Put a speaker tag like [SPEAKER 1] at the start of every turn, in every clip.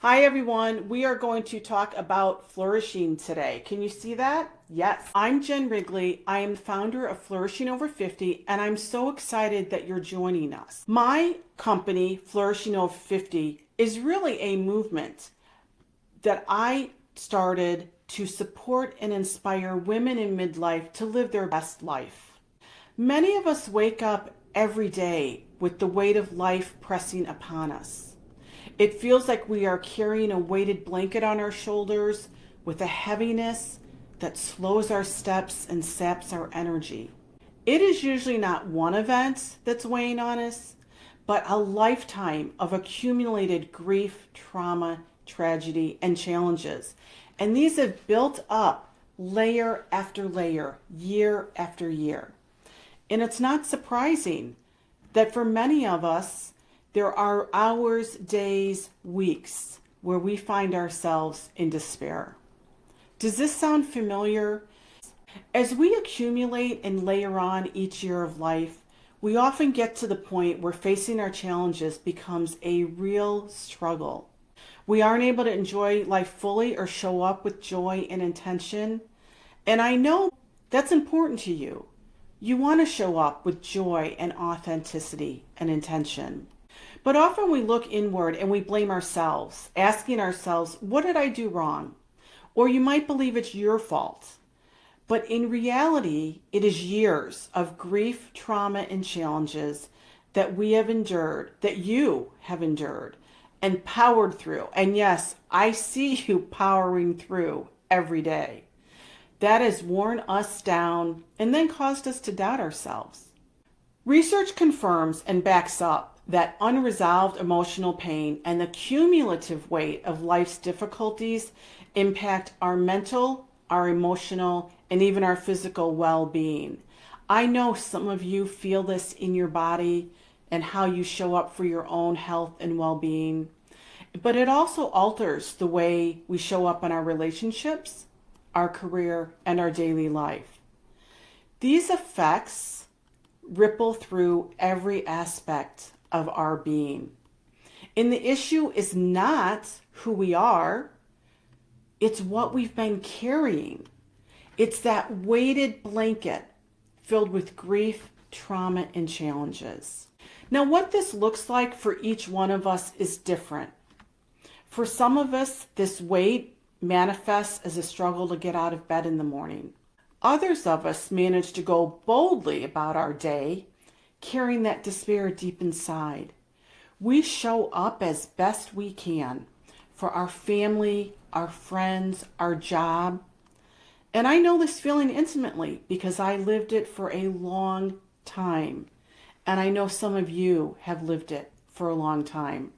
[SPEAKER 1] Hi everyone, we are going to talk about flourishing today. Can you see that? Yes. I'm Jen Rigley. I am the founder of Flourishing Over 50, and I'm so excited that you're joining us. My company, Flourishing Over 50, is really a movement that I started to support and inspire women in midlife to live their best life. Many of us wake up every day with the weight of life pressing upon us. It feels like we are carrying a weighted blanket on our shoulders with a heaviness that slows our steps and saps our energy. It is usually not one event that's weighing on us, but a lifetime of accumulated grief, trauma, tragedy, and challenges. And these have built up layer after layer, year after year. And it's not surprising that for many of us, there are hours, days, weeks where we find ourselves in despair. Does this sound familiar? As we accumulate and layer on each year of life, we often get to the point where facing our challenges becomes a real struggle. We aren't able to enjoy life fully or show up with joy and intention. And I know that's important to you. You want to show up with joy and authenticity and intention. But often we look inward and we blame ourselves, asking ourselves, what did I do wrong? Or you might believe it's your fault. But in reality, it is years of grief, trauma, and challenges that we have endured, that you have endured, and powered through. And yes, I see you powering through every day. That has worn us down and then caused us to doubt ourselves. Research confirms and backs up that unresolved emotional pain and the cumulative weight of life's difficulties impact our mental, our emotional, and even our physical well-being. I know some of you feel this in your body and how you show up for your own health and well-being, but it also alters the way we show up in our relationships, our career, and our daily life. These effects ripple through every aspect of our being. And the issue is not who we are, it's what we've been carrying. It's that weighted blanket filled with grief, trauma, and challenges. Now, what this looks like for each one of us is different. For some of us, this weight manifests as a struggle to get out of bed in the morning. Others of us manage to go boldly about our day, carrying that despair deep inside. We show up as best we can for our family, our friends, our job. And I know this feeling intimately because I lived it for a long time. And I know some of you have lived it for a long time.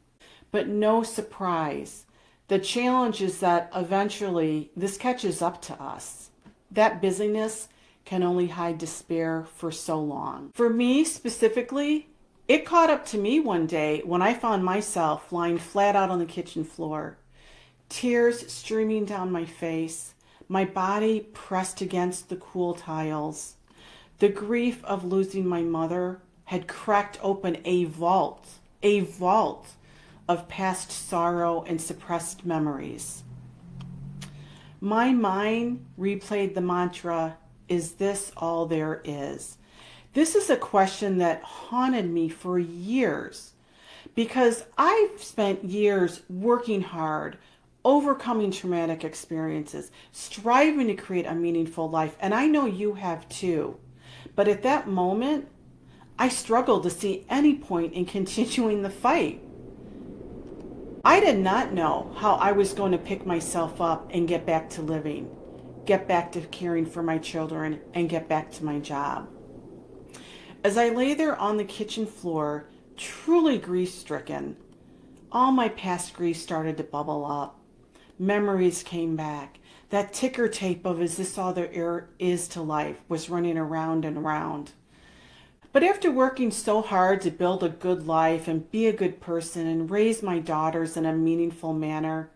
[SPEAKER 1] But no surprise, the challenge is that eventually this catches up to us. That busyness can only hide despair for so long. For me specifically, it caught up to me one day when I found myself lying flat out on the kitchen floor, tears streaming down my face, my body pressed against the cool tiles. The grief of losing my mother had cracked open a vault of past sorrow and suppressed memories. My mind replayed the mantra, "Is this all there is?" This is a question that haunted me for years because I've spent years working hard, overcoming traumatic experiences, striving to create a meaningful life, and I know you have too. But at that moment, I struggled to see any point in continuing the fight. I did not know how I was going to pick myself up and get back to living, get back to caring for my children, and get back to my job. As I lay there on the kitchen floor, truly grief-stricken, all my past grief started to bubble up. Memories came back. That ticker tape of "is this all there is to life" was running around and around. But after working so hard to build a good life and be a good person and raise my daughters in a meaningful manner,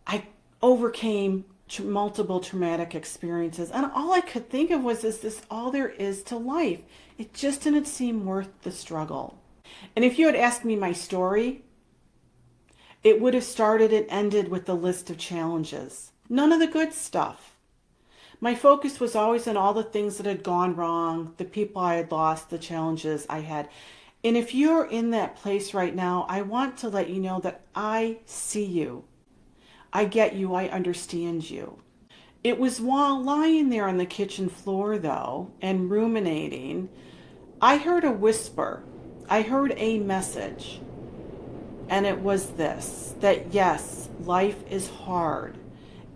[SPEAKER 1] I overcame multiple traumatic experiences. And all I could think of was, is this all there is to life? It just didn't seem worth the struggle. And if you had asked me my story, It would have started and ended with the list of challenges. None of the good stuff. My focus was always on all the things that had gone wrong, the people I had lost, the challenges I had. And if you're in that place right now, I want to let you know that I see you. I get you. I understand you. It was while lying there on the kitchen floor, though, and ruminating, I heard a whisper. I heard a message. And it was this, that yes, life is hard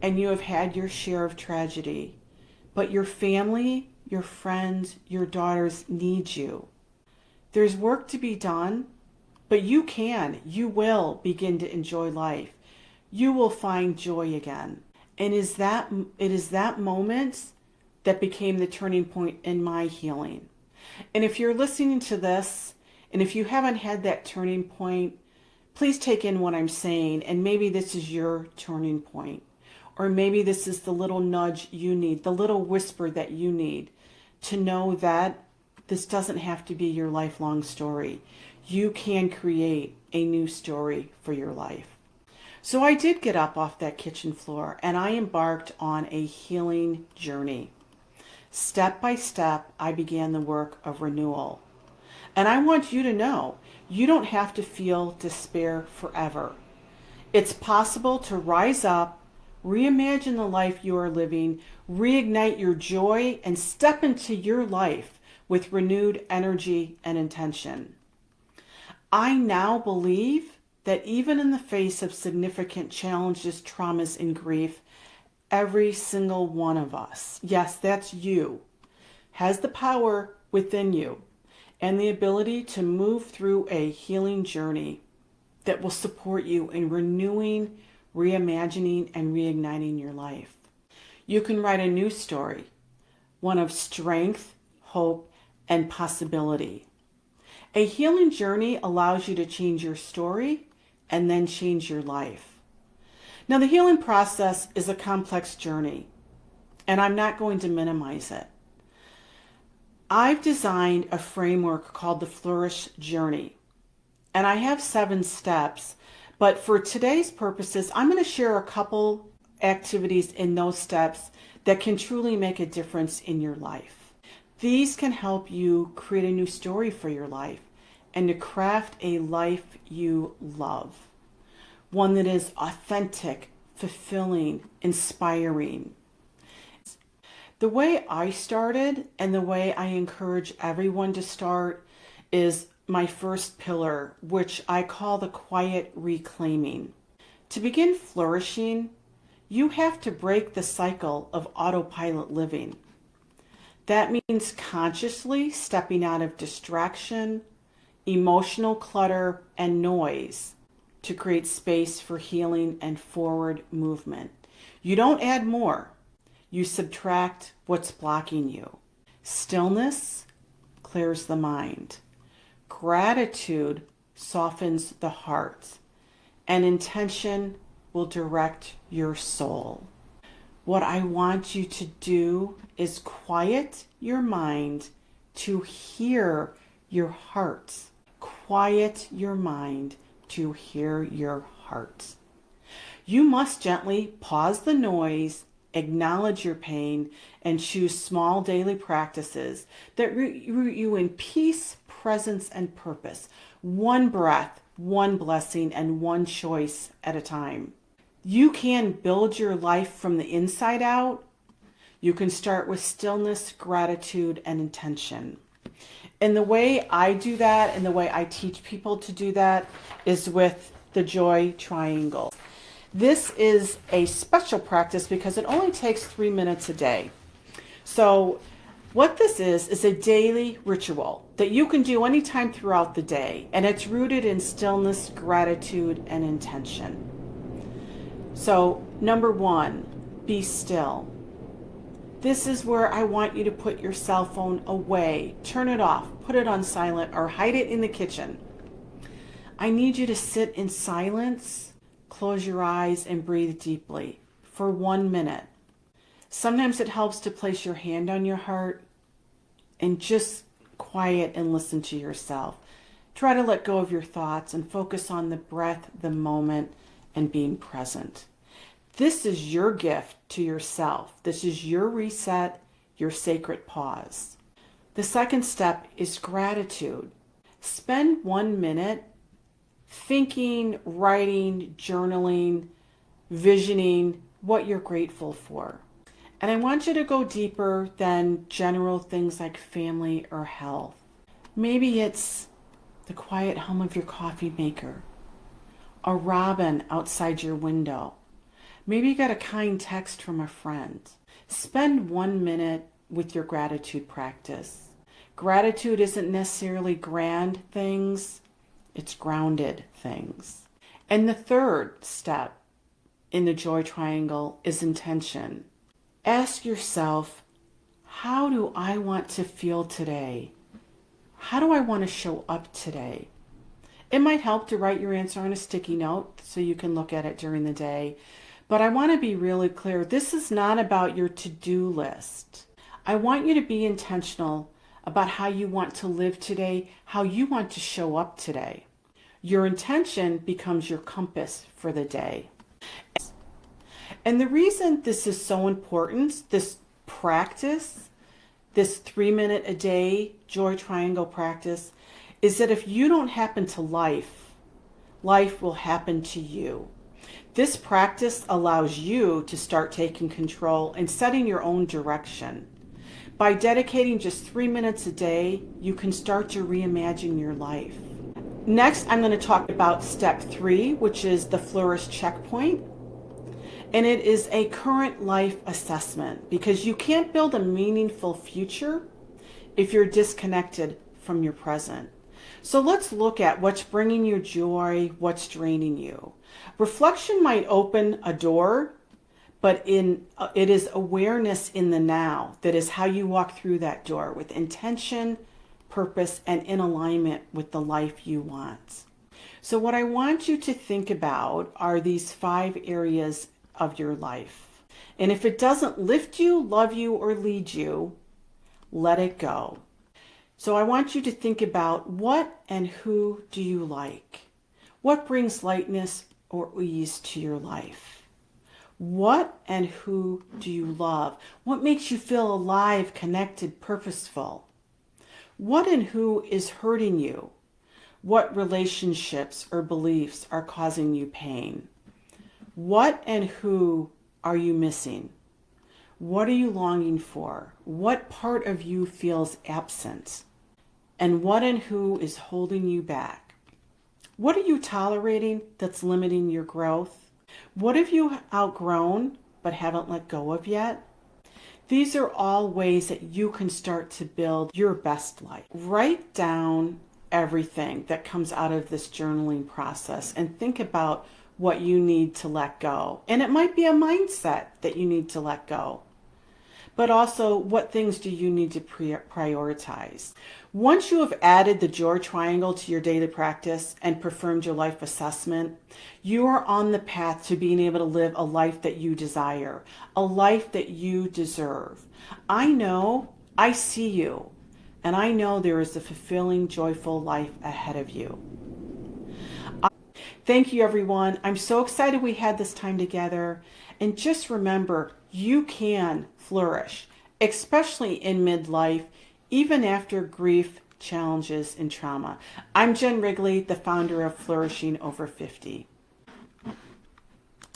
[SPEAKER 1] and you have had your share of tragedy, but your family, your friends, your daughters need you. There's work to be done, but you will begin to enjoy life. You will find joy again. And it is that moment that became the turning point in my healing. And if you're listening to this, and if you haven't had that turning point, please take in what I'm saying, and maybe this is your turning point. Or maybe this is the little nudge you need, the little whisper that you need to know that this doesn't have to be your lifelong story. You can create a new story for your life. So I did get up off that kitchen floor and I embarked on a healing journey. Step by step, I began the work of renewal. And I want you to know, you don't have to feel despair forever. It's possible to rise up, reimagine the life you are living, reignite your joy, and step into your life with renewed energy and intention. I now believe that even in the face of significant challenges, traumas, and grief, every single one of us, yes, that's you, has the power within you and the ability to move through a healing journey that will support you in renewing, reimagining, and reigniting your life. You can write a new story, one of strength, hope, and possibility. A healing journey allows you to change your story and then change your life. Now, the healing process is a complex journey, and I'm not going to minimize it. I've designed a framework called the Flourish Journey, and I have 7 steps, but for today's purposes, I'm going to share a couple activities in those steps that can truly make a difference in your life. These can help you create a new story for your life and to craft a life you love, one that is authentic, fulfilling, inspiring. The way I started and the way I encourage everyone to start is my first pillar, which I call the quiet reclaiming. To begin flourishing, you have to break the cycle of autopilot living. That means consciously stepping out of distraction, emotional clutter, and noise to create space for healing and forward movement. You don't add more. You subtract what's blocking you. Stillness clears the mind. Gratitude softens the heart. And intention will direct your soul. What I want you to do is quiet your mind to hear your heart. Quiet your mind to hear your heart. You must gently pause the noise, acknowledge your pain, and choose small daily practices that root you in peace, presence, and purpose. One breath, one blessing, and one choice at a time. You can build your life from the inside out. You can start with stillness, gratitude, and intention. And the way I do that and the way I teach people to do that is with the joy triangle. This is a special practice because it only takes 3 minutes a day. So what this is a daily ritual that you can do anytime throughout the day, and it's rooted in stillness, gratitude, and intention. So, number 1, be still. This is where I want you to put your cell phone away, turn it off, put it on silent, or hide it in the kitchen. I need you to sit in silence, close your eyes, and breathe deeply for 1 minute. Sometimes it helps to place your hand on your heart and just quiet and listen to yourself. Try to let go of your thoughts and focus on the breath, the moment, and being present. This is your gift to yourself. This is your reset, your sacred pause. The second step is gratitude. Spend 1 minute thinking, writing, journaling, visioning what you're grateful for. And I want you to go deeper than general things like family or health. Maybe it's the quiet hum of your coffee maker, a robin outside your window. Maybe you got a kind text from a friend. Spend 1 minute with your gratitude practice. Gratitude isn't necessarily grand things, it's grounded things. And the third step in the joy triangle is intention. Ask yourself, how do I want to feel today? How do I want to show up today? It might help to write your answer on a sticky note so you can look at it during the day. But I want to be really clear. This is not about your to-do list. I want you to be intentional about how you want to live today, how you want to show up today. Your intention becomes your compass for the day. And the reason this is so important, this practice, this 3 minute a day joy triangle practice, is that if you don't happen to life, life will happen to you. This practice allows you to start taking control and setting your own direction. By dedicating just 3 minutes a day, you can start to reimagine your life. Next, I'm going to talk about step 3, which is the Flourish checkpoint. And it is a current life assessment, because you can't build a meaningful future if you're disconnected from your present. So let's look at what's bringing you joy, what's draining you. Reflection might open a door, but it is awareness in the now that is how you walk through that door with intention, purpose, and in alignment with the life you want. So what I want you to think about are these 5 areas of your life. And if it doesn't lift you, love you, or lead you, let it go. So I want you to think about what and who do you like? What brings lightness or ease to your life? What and who do you love? What makes you feel alive, connected, purposeful? What and who is hurting you? What relationships or beliefs are causing you pain? What and who are you missing? What are you longing for? What part of you feels absent? And what and who is holding you back? What are you tolerating that's limiting your growth? What have you outgrown but haven't let go of yet? These are all ways that you can start to build your best life. Write down everything that comes out of this journaling process and think about what you need to let go. And it might be a mindset that you need to let go, but also what things do you need to prioritize. Once you have added the joy triangle to your daily practice and performed your life assessment, you are on the path to being able to live a life that you desire, a life that you deserve. I know, I see you, and I know there is a fulfilling, joyful life ahead of you. Thank you, everyone. I'm so excited we had this time together. And just remember, you can flourish, especially in midlife, even after grief, challenges, and trauma. I'm Jen Rigley, the founder of Flourishing Over 50.